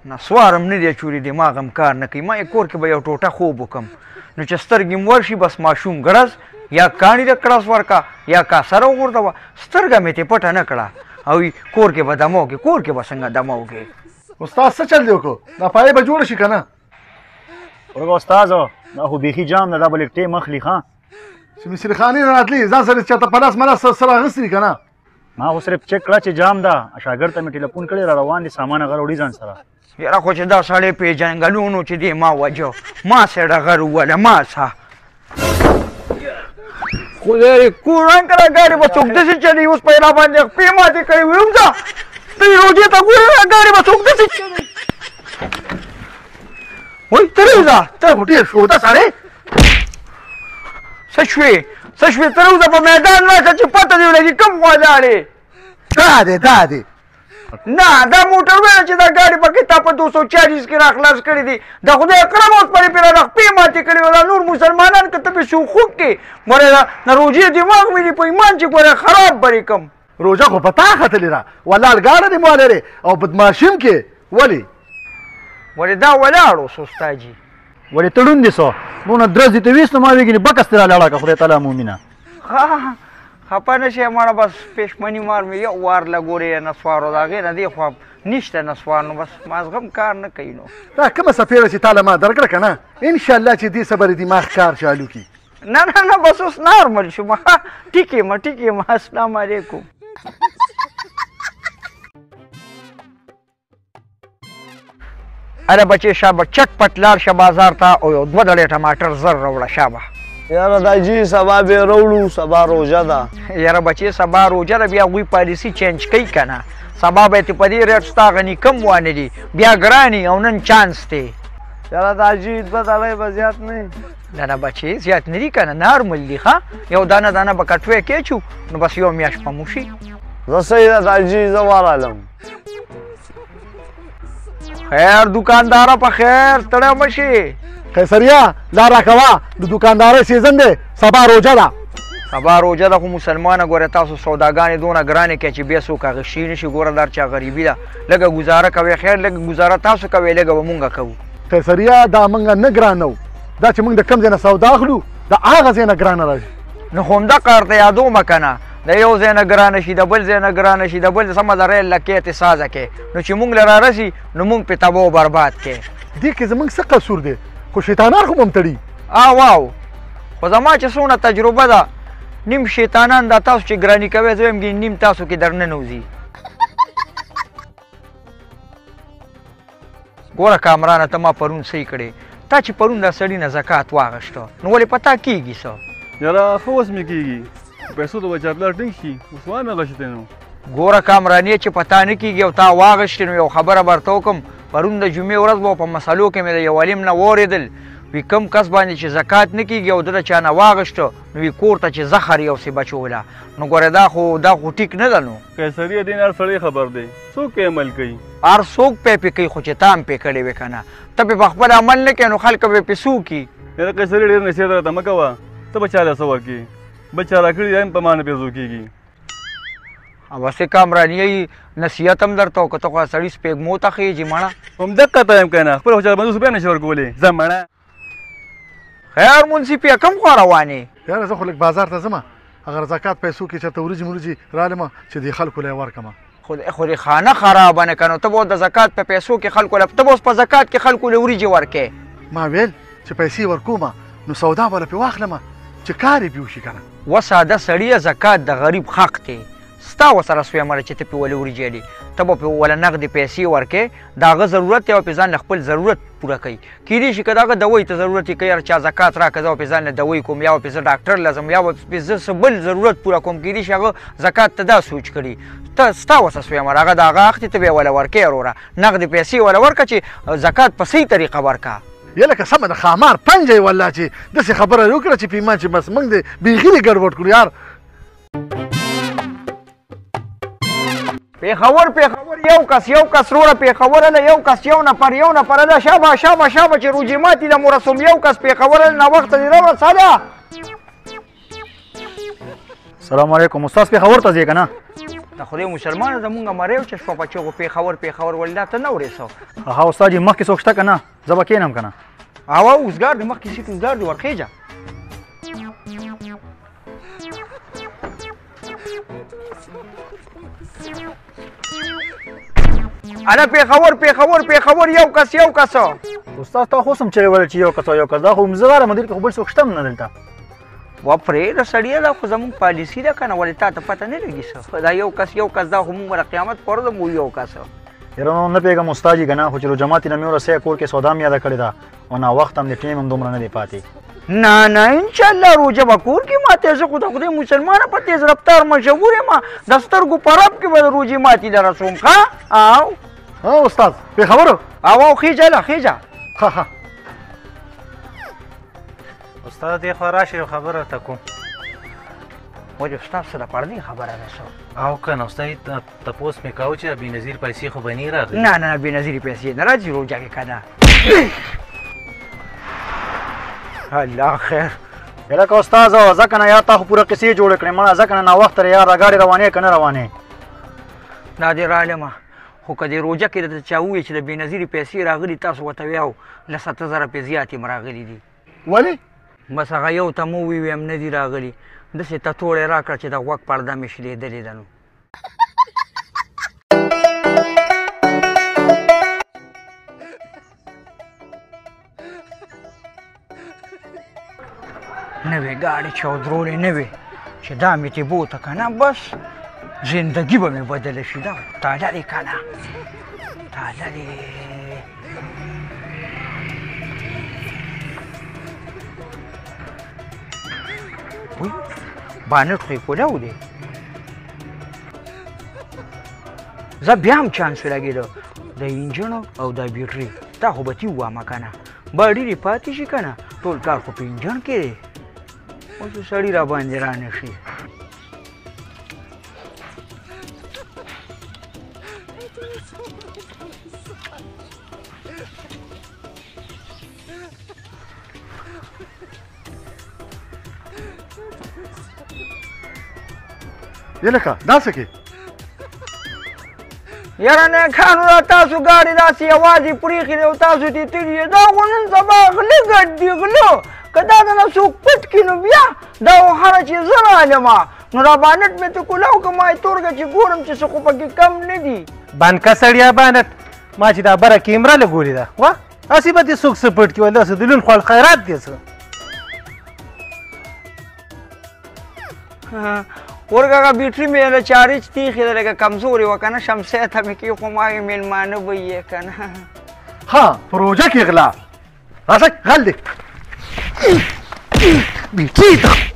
نسوارم نه دی چوري دماغ هم کار نه کوي ما یې کور کې به یو ټوټه خوب وکم نو چې سترګې م ورشي بس ماشوم ګړز یا کاڼي ته کړس ورکه یا کاسره وغورځوه سترګه مې ترې پټه نه کړه او کور کې به دمه وکړې کور کې به څنګه دمه وکړې استاد څه چل دی وکړو دا پایې به جوړه شي که نه ورګه استاذو دا خو بیخي جام ده دا به لږ ټیم اخلي ښه چې مصري خانې نه راتلي ځان سره چېرته پلاس ملاس سره اخیستي دي که نه ما خو صرف چک کړه چې جام ده شاګرد ته مې ټلیفون کړی را روان دي سامان هغه راوړي ځان سره یاره خو چې دا سړی پېژنګلونو چې دی ما وجه ما سره غر ووله ما څه خدای کوران کړه ګاډي به څوک داسې چلي اوس پیدا باندې خپې ماتې کړې وي وځه ته یې روجې ته ګورې ګاډي به څوک داسې چلي وای ته راوځه ته خو ډېر شوده سړی څه شوې څه شوې ته راوځه په میدان راشه چې پته دې ولګي کوم خوا لاړې دا دی نه دا موټر ویله چې دا ګاډي پکې تا په 240 کې راخلاص کړي دي دا خدای اکرم اوس پرې پرې خپې ماتې کړي وه دا نور مسلمانان که ته پې شوخوک کې ګورې د روژې دماغ مې دي په ایمان چې ګورې خراب برې کم روژه خو په تا ختلې ده ولاړ ګاډه دې موا لرې او بدماشیم کې ولې ولې دا ولاړ اوس استاجي ولې تړون دي سو دونه درز دي ته ویست نو ما ویګنې بکس ترې رالاړه که خدای تعالی مومینه خفه نه شي ماړه بس پېشمني مار مې یو وار لګورې نسوارو د هغې نه دې خوا نشته نسوار نو بس مازغم کار نه کوي نو دا کومه څپېړه چې تا له ما درکړه که نه انشاءالله چې دې صبر دماغ کار چالو کي نه بس اوس نارمل شوم ټیک یم السلام علیکم اره بچې شابه چټ پټ لاړ شه بازار ته او یو 2 ډلې ټماټر زر راوړه شابه یاره داجي سبا به راوړو سبا روژه ده یاره بچې سبا روژه ده بیا هغوی پالیسي چینج کوي که نه سبا به یې په دې ریټ ستا غني کم وانه دي بیا ګراني او نن چانس دی یاره داجي 2 ډالۍ به زیات نه نه بچې زیات نه دي که نه نارمل دي ښه یو دانه به کټوی کېچو نو بس یو میاشت به مو شي زه صحیح ده داجي زه ورالم خیر دکانداره په خیر ستړی مه شي قیصریا دا راکوه د دوکاندارۍ سیزن دی سبا روژه ده سبا روژه ده خو مسلمانه ګوره تاسو سوداګانې دونه ګرانې کوي چې بیا څوک هغه شي نه شي ګوره دا چا غریبي ده لږه ګزاره کوئ خیر لږه ګزاره تاسو کوئ لږه به مونږ کوو قیصریا دا موږ نه ګرانو دا چې موږ د کوم ځای نه سودا اخلو د هغه ځای نه ګرانه راځي نو خو همدغه ورته یادومه که نه د یو ځای نه ګرانه شي د بل ځای نه ګرانه شي د بل سمه د ریل لکې ته سازه کې نو چې مونږ له رارسي نو مونږ پې تباه و برباد کې دې کې زموږ څه قصور دی خو شیطانان خو به م تړي واو خو زما چې څونه تجربه ده نیم شیطانان دا تاسو چې ګراني کوئ زه وایم نیم تاسو کې در ننوځي ګوره کامرانه ته ما پرون صحیح کړې تا چې پرون دا سړي نه زکات واغېسته نو ولې په تا کېږي څه یاره ښه اوس مې کېږي پیسو ته به چاپلار ټینګ شي اوس وایم هغه شي ته نو ګوره کامرانې چې په تا نه کېږي او تا واغېستې نو یو خبره به درته وکړم پرون د جمعې ورځ به په مسلو کې مې د یو علم نه واورېدل وي کوم کس باندې چې زکات نه کېږي او ده د چا نه واغېسته نو وي کور ته چې زخر یو څه بچوله نو ګوره دا خو ټیک نه ده نو قیصري دین هر سړی خبر دی څوک پې عمل کوي هر څوک پې کوي خو چې تا هم پې کړی وې که نه ته پې په خپل عمل نه کوې نو خلک به پې څه وکړي یاره قیصري ډېر نصیحت راته مه کوه ته به چاله څه ورکړې بل چا راکړي دی هم په ما نه پیسو کېږي وسې کامراني نصیحت هم درته وکړه ته خو سړي سپېږمو ته خېږي مړه همدقه ته یم که نه خپل خو چاله 500 روپۍ هم نشي ورکولی ځه مړه خیر منصفي کوم خوا روانې یاره زه خو لږ بازار ته ځم هغه زکات پیسو کې چېرته وریجې مریجې رالمه چې دې خلکو له یې ورکړمه خو دې خانه خرابه نه که نو ته به د زکات په پیسو کې خلکو له ته به اوس په زکات کې خلکو له وریجې ورکې ما ویل چې پیسې ورکومه نو سودا به له پې واخلمه چې کار یې پې وشي که نه و ساده سړیه زکات د غریب حق دی ستا ورسره سوی مړه چې ته پې ولې وریجې دي ته به پې وله نغدې پیسې ورکې د هغه ضرورت دی او پې ځان له خپل ضرورت پوره کوي کیدای شي که د هغه دوی ته ضرورت یې کوي یاره چا زکات راکړه زه به پې ځان له دوی کوم یا به پې زه ډاکټر له ځم یا به پې زه څه بل ضرورت پوره کوم کیدای شي هغه زکات ته دا سوچ کړي ته ستا ورسره سوی مړه هغه د هغه حق دی ته به یې وله ورکې وروره نغدې پیسې وله ورکړه چې زکات په صحیح طریقه ورکړه یا لکه سمه د خامار پنجه یې والله چې داسې خبره یې وکړه چې په ایمان چې بس موږ دې بیخي دې ګډوډ کړو یار پېښور یو کس وروره پېښور هله یو کس یو نفر هله شابه چې روجې ماتي د مرسوم یو کس پېښور هله ناوخته دې راوړه ساده السلام علیکم استاد پېښور ته ځې که نه د خدای مسلمانه زمونږ مریو چې شپه په چغو پېښور ولې ته نه ورېسو ها استاد جي مخکې څوک شته که نه زه به کښېنم که نه هوا اوسګار دی مخکې سیټ اوسګار دی ورخېجه انا پېښور یو کس استاد تا خو سم چې ویل چې یو کس دا خو زه غواړم دلته خو بل څوک شته هم نه دلته و پرېږده سړیه دا خو زمونږ پالیسي ده که نه ولې تا ته پته نه لګي څه دا یو کس دا خو مونږ به د قیامت په ورځ مو یو کس یاره نو نه پوهېږم استاد جي که نه خو چې روجماتې نه مې ورسوی کور کې سودا مې یاده کړې ده او ناوخته هم د ټیم هم دومره نه دی پاتې نه انشاءالله روژه به کور کې ماتې زه خو د خدای مسلمانه په تیز رفتار مشهور یم د سترګو په رب کې به د روژې ماتې له رسوم ښه او ها استاد پېښور او خېجه ها استاد دې خوا راشئ یو خبره ته کوم وجه استاد څه دپاره دې خبره ده څه او که نه استاد تپوس مې کاوه چې بېنظیر پیسې خو به نه راغلي نه بېنظیرې پیسې نه راځي روژه کې که نه الله خیر یاره که استاد ځه که نه یا تا خو پوره قصې جوړې کړې مړه ځه که نه ناوخته یار را ګاډې روانې که نه روانې دا دې رالمه خو که دې روژه کې درته چا ووایي چې د بېنظیرې پیسې راغلي تاسو ورته ویاو له 70,000 روپۍ زیاتې م راغلي دي ولې بس هغه یو ته مو وویم نه دي راغلي داسې تتوړی راکړه چې د غوږ پرده مې شلېدلې ده نو نوې ګاډي چودرولې نوې چې دا مې ترې بوته که نه بس زندګي به مې بدله شي دا تالرې که نه تالرې وی بانټ خو یې کولاو دی زه بیا هم چانس ولګېده د انجن او د بیټري تا خو به تي ووامه که نه به ډېرې پاتې شي که نه ټول کار خو په انجن کې دی اوس سړي را باندې را نه شي یلکه داسې کې یاره نیکانو را تاسو ګاډې داسې یوازې پرېښې دی او تاسو ترې تللي دا خو نن سبا غله ګډ دي غله که دا دنه څوک پټ کړي نو بیا دا خو هره چې زه رالمه نو را بانټ مې ته کولاو که ما یې تورګه چې ګورم چې څه خو پکې کم نه دي بند که سړیا بانټ ما چې دا بره کیمره لګولې ده وا هسې به دې څوک څه پټ کړي وایي داسې د لون خوړ خیرات دی څه ورګه بیټري مې له چارج تېښې ده لکه کمزورې وه که نه شمسی ته مې کېښوم هغې مېلمانه به یې که نه ها پروژه کې غلا راځئ غل دی بیټري ته